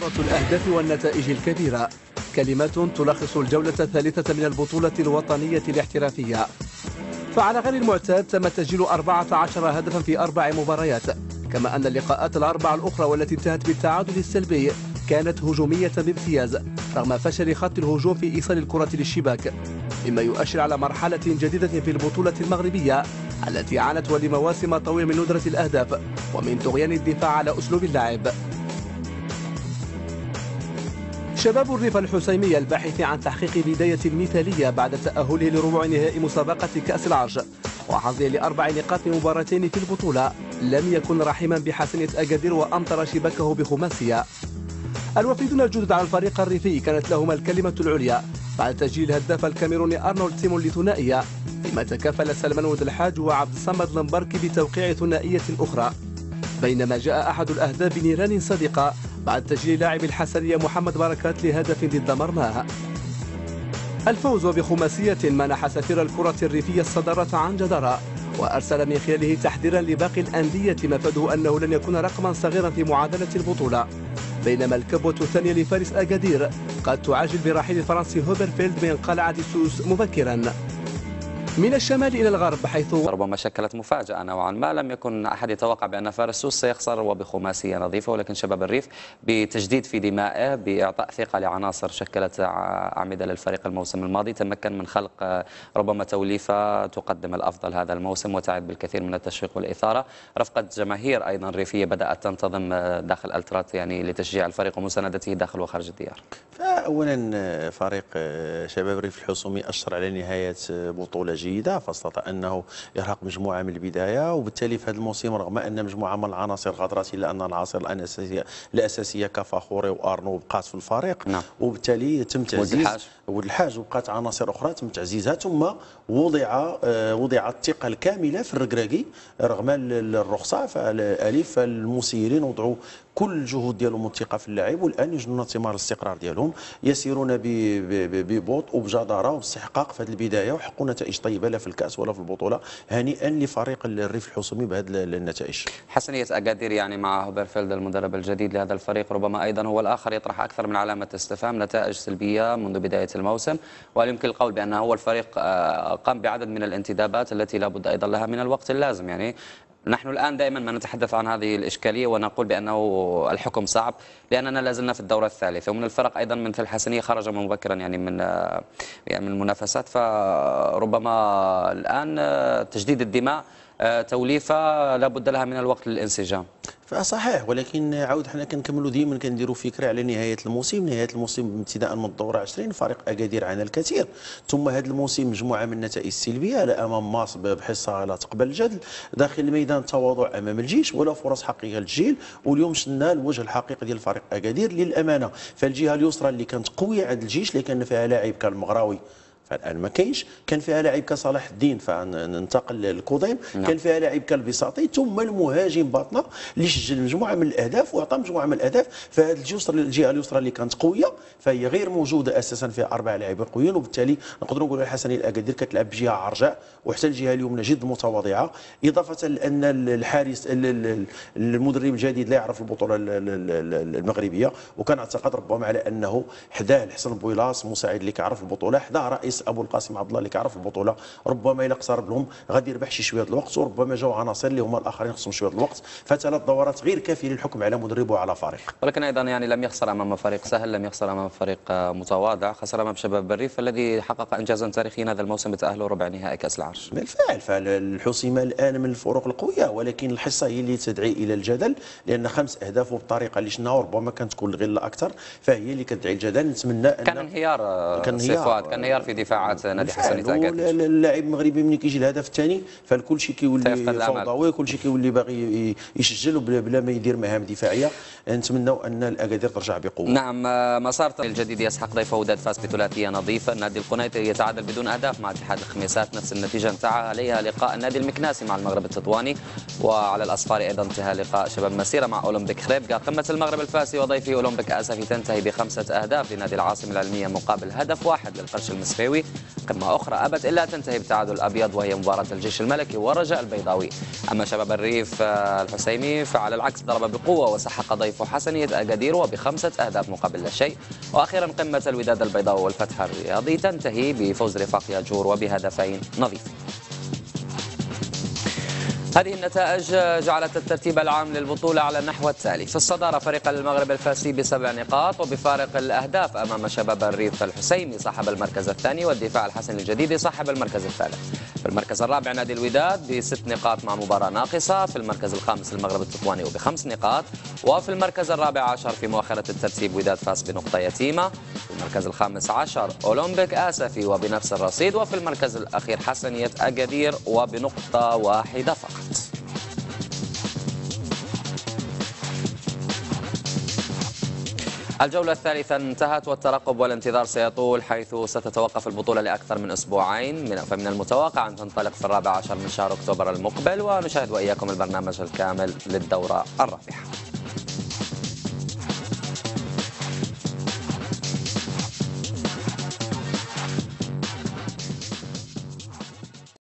غارة الأهداف والنتائج الكبيرة، كلمات تلخص الجولة الثالثة من البطولة الوطنية الاحترافية. فعلى غير المعتاد تم تسجيل 14 هدفا في 4 مباريات، كما أن اللقاءات الأربعة الأخرى والتي انتهت بالتعادل السلبي كانت هجومية بامتياز رغم فشل خط الهجوم في إيصال الكرة للشباك، مما يؤشر على مرحلة جديدة في البطولة المغربية التي عانت ولمواسم طويلة من ندرة الأهداف ومن طغيان الدفاع على أسلوب اللعب. شباب الريف الحسيمية الباحث عن تحقيق بداية مثالية بعد تأهله لربع نهائي مسابقة كأس العرش وحظه ل4 نقاط من مباراتين في البطولة لم يكن رحيما بحسنية أكادير وأمطر شباكه بخماسية. الوفيدون الجدد على الفريق الريفي كانت لهم الكلمة العليا بعد تسجيل الهداف الكاميروني أرنولد سيمون لثنائية، فيما تكافل سلمان ولد الحاج وعبد الصمد لمباركي بتوقيع ثنائية أخرى، بينما جاء أحد الأهداف بنيران صادقة بعد تسجيل لاعب الحسنية محمد بركات لهدف ضد مرماه. الفوز بخماسية منح سفير الكرة الريفية الصدارة عن جدارة، وأرسل من خلاله تحذيرا لباقي الأندية مفاده أنه لن يكون رقما صغيرا في معادلة البطولة، بينما الكبوة الثانية لفارس أكادير قد تعاجل برحيل الفرنسي هوبرفيلد من قلعة سوس مبكرا. من الشمال إلى الغرب، حيث ربما شكلت مفاجأة نوعا ما، لم يكن أحد يتوقع بأن فارس سوس سيخسر وبخماسية نظيفة، ولكن شباب الريف بتجديد في دمائه بإعطاء ثقة لعناصر شكلت أعمدة للفريق الموسم الماضي تمكن من خلق ربما توليفة تقدم الأفضل هذا الموسم وتعد بالكثير من التشويق والإثارة. رفقة جماهير أيضا ريفية بدأت تنتظم داخل الترات يعني لتشجيع الفريق ومساندته داخل وخارج الديار. فأولا فريق شباب الريف الحسومي أشر على نهاية بطولة جيدة، فاستطاع أنه يرهق مجموعة من البداية، وبالتالي في هذا الموسم رغم أن مجموعة من العناصر غادرت إلا أن العناصر الأساسية كفاخوري وأرنو بقات في الفريق. نعم. وبالتالي تم تعزيز ولد الحاج وبقات عناصر أخرى تم تعزيزها، ثم وضع الثقة الكاملة في الركراكي رغم الرخصة. فالأليف المسيرين وضعوا كل الجهود ديالهم والثقه في اللاعب، والان يجنون ثمار الاستقرار ديالهم، يسيرون ببطء وبجداره وباستحقاق في هذه البدايه وحققوا نتائج طيبه لا في الكاس ولا في البطوله. هنيئا لفريق الريف الحسومي بهذه النتائج. حسنيه اكادير يعني مع هوبرفيلد المدرب الجديد لهذا الفريق ربما ايضا هو الاخر يطرح اكثر من علامه استفهام، نتائج سلبيه منذ بدايه الموسم، وهل يمكن القول بانه هو الفريق قام بعدد من الانتدابات التي لا بد ايضا لها من الوقت اللازم. يعني نحن الآن دائما ما نتحدث عن هذه الإشكالية ونقول بأنه الحكم صعب لأننا لازلنا في الدورة الثالثة، ومن الفرق أيضا مثل الحسنية خرج مبكرا يعني من المنافسات، فربما الآن تجديد الدماء توليفة لا بد لها من الوقت للانسجام. فصحيح، ولكن عاود حنا كنكملوا ديما كنديروا فكره على نهايه الموسم ابتداء من الدوره 20 فريق اكادير عانى الكثير، ثم هذا الموسم مجموعه من النتائج السلبيه لا امام ماس بحصه لا تقبل الجدل، داخل الميدان تواضع امام الجيش ولا فرص حقيقيه للتسجيل، واليوم شفنا الوجه الحقيقي ديال فريق اكادير للامانه. فالجهه اليسرى اللي كانت قويه عند الجيش اللي كان فيها لاعب كالمغراوي فالان ما كاينش، كان فيها لاعب كصلاح الدين فننتقل للكوضيم. نعم. كان فيها لاعب كالبساطي، ثم المهاجم باطنه اللي سجل مجموعه من الاهداف واعطى مجموعه من الاهداف. فهذه الجهه اليسرى اللي كانت قويه فهي غير موجوده اساسا، فيها 4 لاعبين قويين، وبالتالي نقدروا نقولوا الحسنيه الاكادير كتلعب بجهه عرجاء، وحتى الجهه اليمنى جد متواضعه، اضافه لان الحارس المدرب الجديد لا يعرف البطوله المغربيه، وكان اعتقد ربما على انه حداه الحسن بويلاص مساعد اللي كيعرف البطوله، حداه رئيس ابو القاسم عبد الله اللي كيعرف البطوله، ربما الا اقترب لهم غادي يربح شي شويه الوقت، وربما جاوا عناصر اللي هما الاخرين خصهم شويه الوقت، فثلاث دورات غير كافيه للحكم على مدرب وعلى فريق. ولكن ايضا يعني لم يخسر امام فريق سهل، لم يخسر امام فريق متواضع، خسر امام شباب الريف الذي حقق انجازا تاريخيا هذا الموسم بتاهله ربع نهائي كاس العرش. بالفعل، فالحسيمه الان من الفروق القويه، ولكن الحصه هي اللي تدعي الى الجدل، لان 5 اهداف بالطريقه اللي شفناها وربما كانت تكون الغله اكثر فهي اللي كتدعي الجدل. نتمنى ان كان انهيار في دفاعات نادي حسنية أكادير. اللاعب المغربي ملي كيجي الهدف الثاني فالكل شيء كيولي فوضوي، كل شيء كيولي باغي يسجل بلا ما يدير مهام دفاعيه. نتمنوا ان الاكادير ترجع بقوه. نعم، مسار الجديد يسحق ضيفه وداد فاز بثلاثيه نظيفه، النادي القنيطري يتعادل بدون اهداف مع اتحاد الخميسات، نفس النتيجه انتهى عليها لقاء النادي المكناسي مع المغرب التطواني، وعلى الاصفار ايضا انتهى لقاء شباب مسيره مع اولمبيك خريبكا. قمه المغرب الفاسي وضيفه اولمبيك اسفي تنتهي ب5 اهداف لنادي العاصمه العلميه مقابل هدف واحد للقرش المسفيوي. البيضاوي. قمة أخرى أبت إلا تنتهي بتعادل أبيض، وهي مباراة الجيش الملكي والرجاء البيضاوي. أما شباب الريف الحسيمي فعلى العكس ضرب بقوة وسحق ضيفه حسنية أكادير وب5 أهداف مقابل لا شيء. وأخيرا قمة الوداد البيضاوي والفتح الرياضي تنتهي بفوز رفاق ياجور وبهدفين نظيفين. هذه النتائج جعلت الترتيب العام للبطولة على النحو التالي: في الصدارة فريق المغرب الفاسي ب7 نقاط وبفارق الأهداف أمام شباب الريف الحسيمي صاحب المركز الثاني، والدفاع الحسني الجديدي صاحب المركز الثالث. في المركز الرابع نادي الوداد ب6 نقاط مع مباراة ناقصة. في المركز الخامس المغرب التطواني وب5 نقاط. وفي المركز الرابع عشر في مؤخرة الترتيب وداد فاس بنقطة يتيمة. في المركز الخامس عشر أولمبيك آسفي وبنفس الرصيد. وفي المركز الأخير حسنية أكادير وبنقطة واحدة فقط. الجولة الثالثة انتهت والترقب والانتظار سيطول، حيث ستتوقف البطولة لأكثر من أسبوعين. فمن المتوقع أن تنطلق في 14 من شهر أكتوبر المقبل، ونشاهد وإياكم البرنامج الكامل للدورة الرابعة.